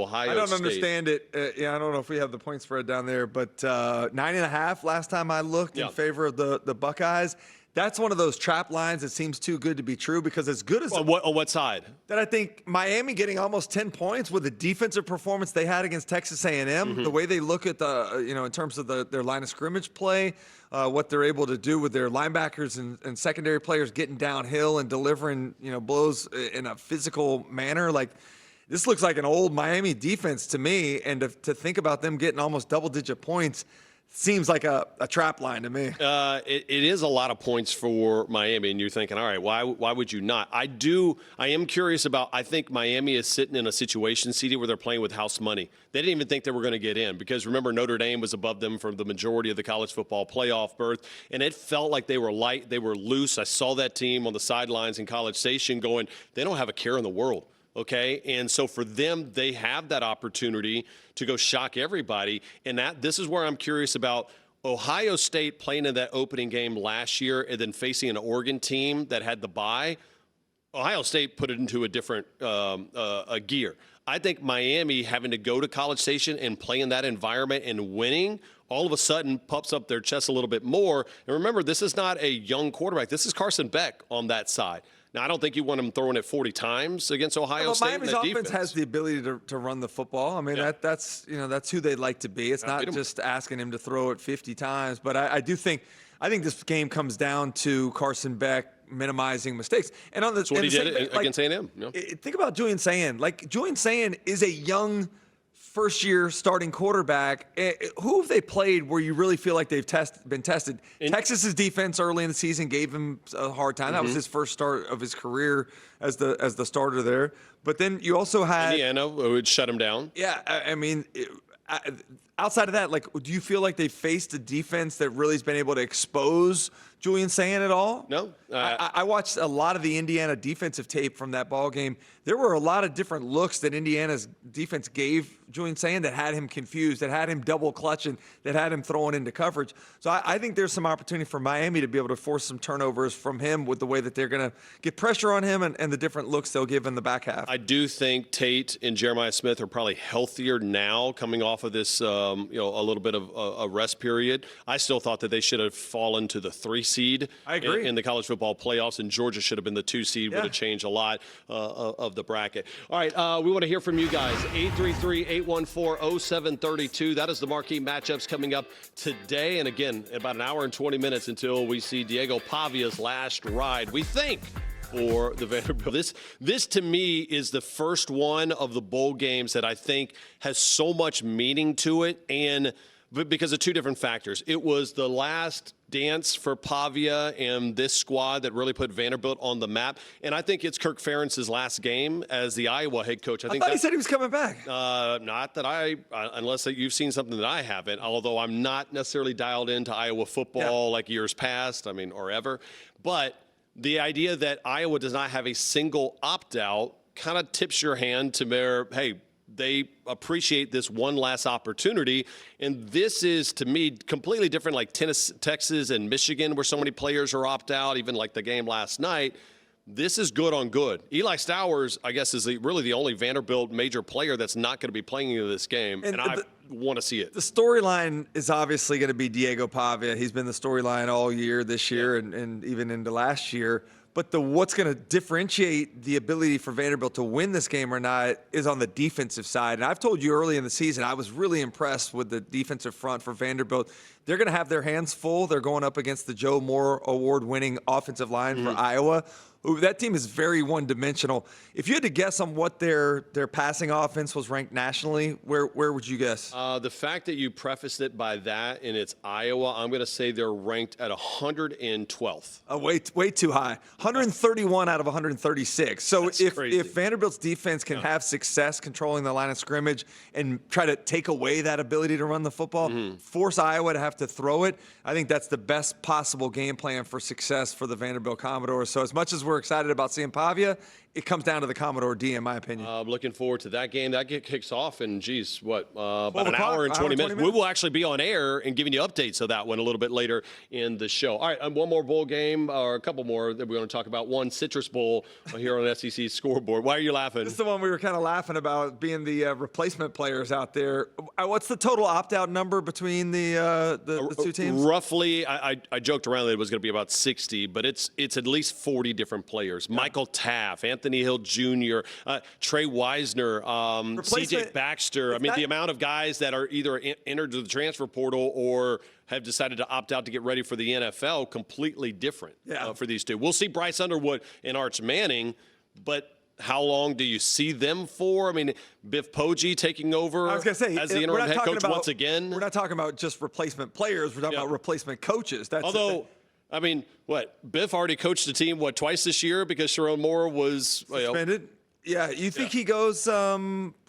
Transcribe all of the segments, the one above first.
Ohio State. I don't understand it. I don't know if we have the point spread down there, but 9.5 last time I looked in favor of the Buckeyes. That's one of those trap lines that seems too good to be true because as good as on what side? That I think Miami getting almost 10 points with the defensive performance they had against Texas A&M, the way they look at in terms of their line of scrimmage play, what they're able to do with their linebackers and secondary players getting downhill and delivering blows in a physical manner. Like this looks like an old Miami defense to me, and to think about them getting almost double-digit points seems like a trap line to me. It is a lot of points for Miami, and you're thinking, all right, why would you not? I am curious about, I think Miami is sitting in a situation, CD, where they're playing with house money. They didn't even think they were going to get in because, remember, Notre Dame was above them for the majority of the college football playoff berth, and it felt like they were light, they were loose. I saw that team on the sidelines in College Station going, they don't have a care in the world. Okay, and so for them, they have that opportunity to go shock everybody. And this is where I'm curious about Ohio State playing in that opening game last year and then facing an Oregon team that had the bye. Ohio State put it into a different gear. I think Miami having to go to College Station and play in that environment and winning all of a sudden puffs up their chest a little bit more. And remember, this is not a young quarterback. This is Carson Beck on that side. Now, I don't think you want him throwing it 40 times against Ohio State. Miami's offense has the ability to run the football. I mean, that's who they'd like to be. It's not just asking him to throw it 50 times. But I think this game comes down to Carson Beck minimizing mistakes. And on that's what he did against A&M. Yeah. Think about Julian Sayin. Like, Julian Sayin is a young first-year starting quarterback. Who have they played where you really feel like they've been tested? Texas's defense early in the season gave him a hard time. That was his first start of his career as the starter there. But then you also had Indiana would shut him down. Yeah, I mean, outside of that, like, do you feel like they faced a defense that really has been able to expose Julian Sayin at all? No. I watched a lot of the Indiana defensive tape from that ball game. There were a lot of different looks that Indiana's defense gave Julian Sayin that had him confused, that had him double clutching, that had him throwing into coverage. So I think there's some opportunity for Miami to be able to force some turnovers from him with the way that they're going to get pressure on him and the different looks they'll give in the back half. I do think Tate and Jeremiah Smith are probably healthier now coming off of this, a little bit of a rest period. I still thought that they should have fallen to the 3 seed. I agree. In the college football playoffs, and Georgia should have been the 2 seed. Would have changed a lot of the bracket. All right, we want to hear from you guys. 833-814-0732. That is the marquee matchups coming up today. And again, about an hour and 20 minutes until we see Diego Pavia's last ride, we think, for the Vanderbilt. This to me is the first one of the bowl games that I think has so much meaning to it, and because of 2 different factors. It was the last dance for Pavia and this squad that really put Vanderbilt on the map. And I think it's Kirk Ferentz's last game as the Iowa head coach. I thought he said he was coming back. Not that unless you've seen something that I haven't, although I'm not necessarily dialed into Iowa football like years past, or ever. But the idea that Iowa does not have a single opt-out kind of tips your hand to where, hey, they appreciate this one last opportunity. And this is, to me, completely different, like Texas and Michigan, where so many players are opt-out, even like the game last night. This is good on good. Eli Stowers, I guess, is really the only Vanderbilt major player that's not going to be playing in this game, and I want to see it. The storyline is obviously going to be Diego Pavia. He's been the storyline all year this year and even into last year. But what's going to differentiate the ability for Vanderbilt to win this game or not is on the defensive side. And I've told you early in the season, I was really impressed with the defensive front for Vanderbilt. They're going to have their hands full. They're going up against the Joe Moore award-winning offensive line for Iowa. That team is very one-dimensional. If you had to guess on what their passing offense was ranked nationally, where would you guess? The fact that you prefaced it by that and it's Iowa, I'm going to say they're ranked at 112th. Way too high. 131 out of 136. So if Vanderbilt's defense can have success controlling the line of scrimmage and try to take away that ability to run the football, force Iowa to have to throw it, I think that's the best possible game plan for success for the Vanderbilt Commodores. So as much as we're excited about seeing Pavia, it comes down to the Commodore D, in my opinion. Looking forward to that game. That kicks off in, about an o'clock, hour and 20 minutes. 20 We will actually be on air and giving you updates of that one a little bit later in the show. All right, one more bowl game, or a couple more that we're going to talk about. One, Citrus Bowl here on SEC scoreboard. Why are you laughing? This is the one we were kind of laughing about, being the replacement players out there. What's the total opt-out number between the two teams? Roughly, I joked around that it was going to be about 60, but it's at least 40 different players. Yeah. Michael Taft, Anthony Hill Jr., Trey Wisner, CJ Baxter. I mean, the amount of guys that are either entered to the transfer portal or have decided to opt out to get ready for the NFL, completely different for these two. We'll see Bryce Underwood and Arch Manning, but how long do you see them for? I mean, Biff Poggi taking over as the interim head coach once again? We're not talking about just replacement players. We're talking about replacement coaches. I mean, Biff already coached the team, twice this year because Sharon Moore was suspended? Yeah, you think he goes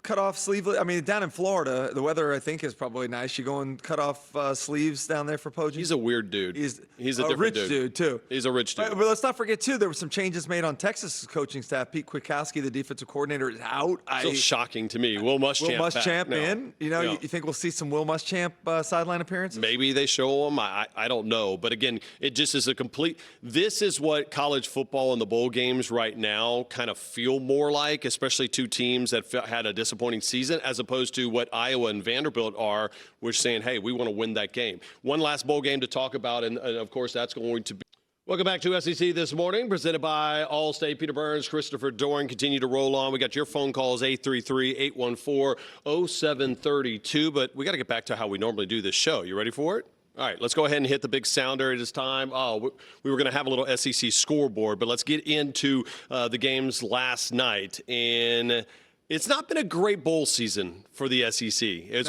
cut off sleeveless? I mean, down in Florida, the weather, I think, is probably nice. You go and cut off sleeves down there for Poggi? He's a weird dude. He's a different rich dude, too. He's a rich dude. But let's not forget, too, there were some changes made on Texas' coaching staff. Pete Kwiatkowski, the defensive coordinator, is out. Still shocking to me. Will Muschamp in. You think we'll see some Will Muschamp sideline appearances? Maybe they show him. I don't know. But, again, it just is a complete – this is what college football and the bowl games right now kind of feel more like, especially two teams that had a disappointing season, as opposed to what Iowa and Vanderbilt are, which saying, hey, we want to win that game. One last bowl game to talk about, and of course, that's going to be. Welcome back to SEC This Morning, presented by Allstate. Peter Burns, Christopher Doering continue to roll on. We got your phone calls, 833-814-0732, but we got to get back to how we normally do this show. You ready for it? All right, let's go ahead and hit the big sounder. It is time. We were going to have a little SEC scoreboard, but let's get into the games last night. And it's not been a great bowl season for the SEC.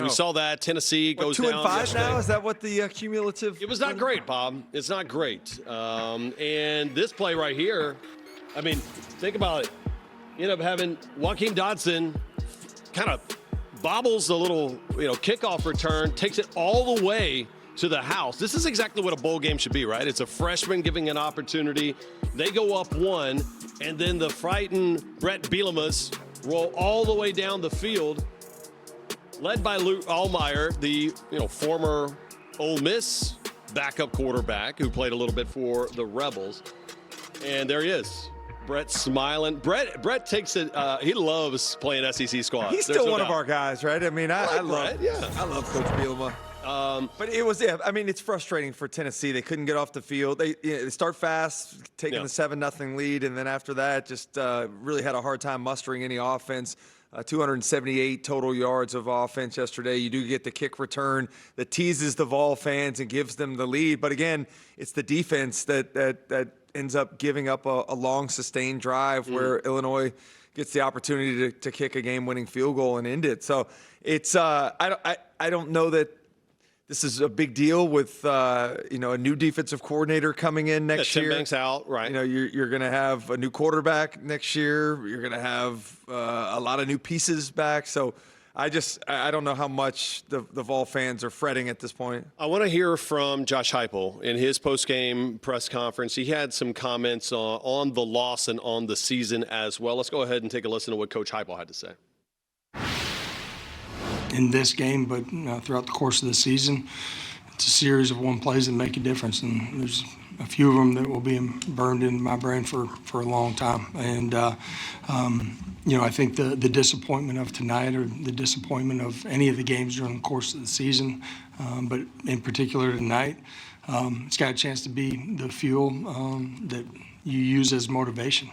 We saw that, Tennessee goes down 2-5 yesterday. now? Is that what the cumulative? It was not great, Bob. It's not great. And this play right here, I mean, think about it. You end up having Joaquin Dotson kind of bobbles the little kickoff return, takes it all the way to the house. This is exactly what a bowl game should be, right? It's a freshman giving an opportunity. They go up one, and then the frightened Brett Bielema's roll all the way down the field, led by Luke Allmeyer, the former Ole Miss backup quarterback who played a little bit for the Rebels. And there he is. Brett smiling. Brett takes it. He loves playing SEC squad. He's still one of our guys, right? I mean, I love Coach Bielema. But it was, I mean, it's frustrating for Tennessee. They couldn't get off the field. They start fast, taking the 7-0 lead, and then after that, just really had a hard time mustering any offense. 278 total yards of offense yesterday. You do get the kick return that teases the Vol fans and gives them the lead. But again, it's the defense that ends up giving up a long, sustained drive where Illinois gets the opportunity to kick a game-winning field goal and end it. So it's I don't know that this is a big deal with a new defensive coordinator coming in next year. Tim Banks out, right? You're going to have a new quarterback next year. You're going to have a lot of new pieces back. So I don't know how much the Vol fans are fretting at this point. I want to hear from Josh Heupel in his post-game press conference. He had some comments on the loss and on the season as well. Let's go ahead and take a listen to what Coach Heupel had to say. In this game, but throughout the course of the season, it's a series of one plays that make a difference, and there's a few of them that will be burned in my brain for a long time. And I think the disappointment of tonight, or the disappointment of any of the games during the course of the season, but in particular tonight, it's got a chance to be the fuel that you use as motivation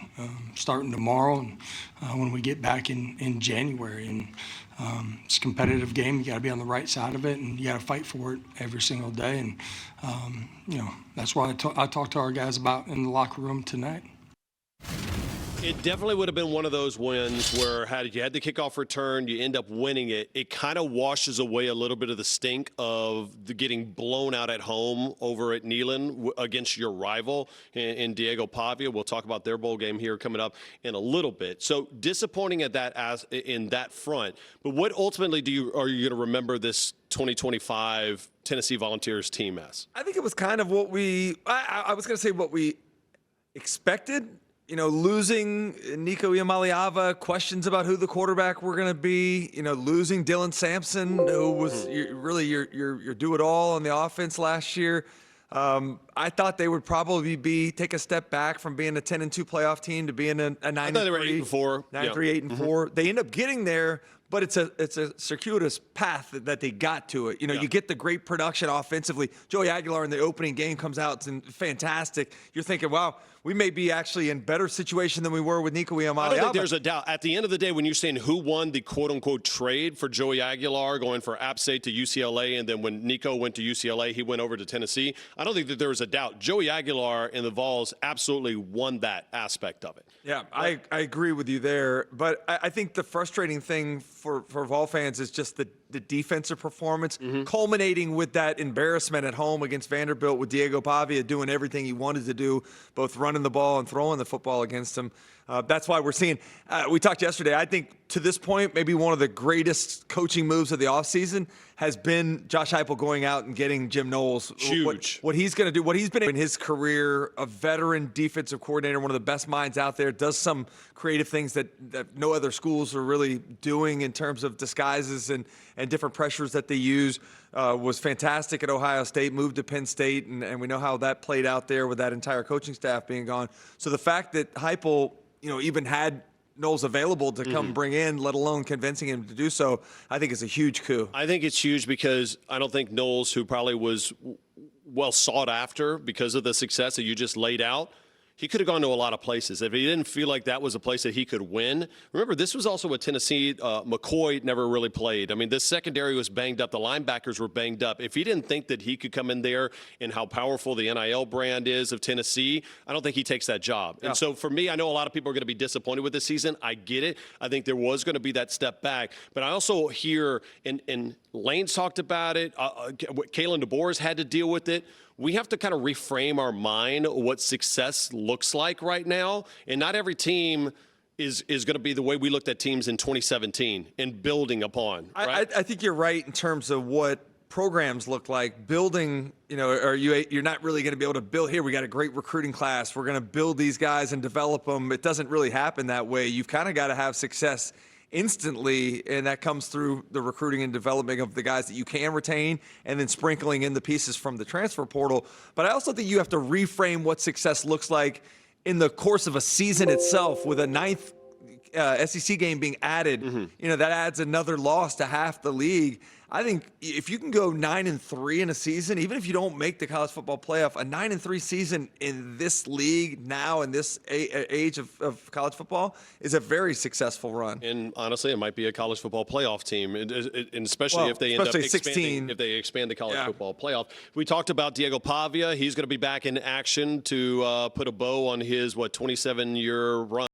starting tomorrow and when we get back in January. And it's a competitive game. You got to be on the right side of it, and you got to fight for it every single day. And that's why I talked to our guys about in the locker room tonight. It definitely would have been one of those wins where you had the kickoff return, you end up winning it. It kind of washes away a little bit of the stink of the getting blown out at home over at Neyland against your rival in Diego Pavia. We'll talk about their bowl game here coming up in a little bit. So disappointing in that front. But what ultimately are you going to remember this 2025 Tennessee Volunteers team as? I think it was kind of what I was going to say what we expected. losing Nico Iamaleava, questions about who the quarterback were going to be, losing Dylan Sampson, who was really your do-it-all on the offense last year. I thought they would probably take a step back from being a 10-2 playoff team to being a 9-3. I thought they were 8-4. 9-3, 8-4. They end up getting there, but it's a circuitous path that they got to it. You get the great production offensively. Joey Aguilar in the opening game comes out and fantastic. You're thinking, wow, we may be actually in better situation than we were with Nico Iamaleava. I don't think there's a doubt. At the end of the day, when you're saying who won the quote-unquote trade for Joey Aguilar going for App State to UCLA, and then when Nico went to UCLA, he went over to Tennessee, I don't think that there was a doubt. Joey Aguilar and the Vols absolutely won that aspect of it. Yeah, I agree with you there. But I think the frustrating thing for Vol fans is just the defensive performance, culminating with that embarrassment at home against Vanderbilt with Diego Pavia doing everything he wanted to do, both running the ball and throwing the football against him. That's why we're seeing we talked yesterday, I think to this point, maybe one of the greatest coaching moves of the offseason has been Josh Heupel going out and getting Jim Knowles. Huge. What he's going to do, what he's been in his career, a veteran defensive coordinator, one of the best minds out there, does some creative things that no other schools are really doing in terms of disguises and different pressures that they use. Was fantastic at Ohio State, moved to Penn State, and we know how that played out there with that entire coaching staff being gone. So the fact that Heupel, even had Knowles available to come bring in, let alone convincing him to do so, I think is a huge coup. I think it's huge because I don't think Knowles, who probably was well sought after because of the success that you just laid out, he could have gone to a lot of places. If he didn't feel like that was a place that he could win. Remember, this was also a Tennessee. McCoy never really played. I mean, this secondary was banged up. The linebackers were banged up. If he didn't think that he could come in there and how powerful the NIL brand is of Tennessee, I don't think he takes that job. Yeah. And so for me, I know a lot of people are going to be disappointed with this season. I get it. I think there was going to be that step back. But I also hear, and Lane's talked about it, Kalen DeBoer's had to deal with it. We have to kind of reframe our mind what success looks like right now. And not every team is going to be the way we looked at teams in 2017 and building upon. Right? I think you're right in terms of what programs look like. Building, you're not really going to be able to build here. We got a great recruiting class. We're going to build these guys and develop them. It doesn't really happen that way. You've kind of got to have success instantly, and that comes through the recruiting and developing of the guys that you can retain and then sprinkling in the pieces from the transfer portal. But I also think you have to reframe what success looks like in the course of a season itself, with a ninth SEC game being added. That adds another loss to half the league. I think if you can go 9-3 in a season, even if you don't make the college football playoff, a 9-3 season in this league now, in this age of college football, is a very successful run. And honestly, it might be a college football playoff team, and especially if they end up expanding, if they expand the college football playoff. We talked about Diego Pavia. He's going to be back in action to put a bow on his 27-year run.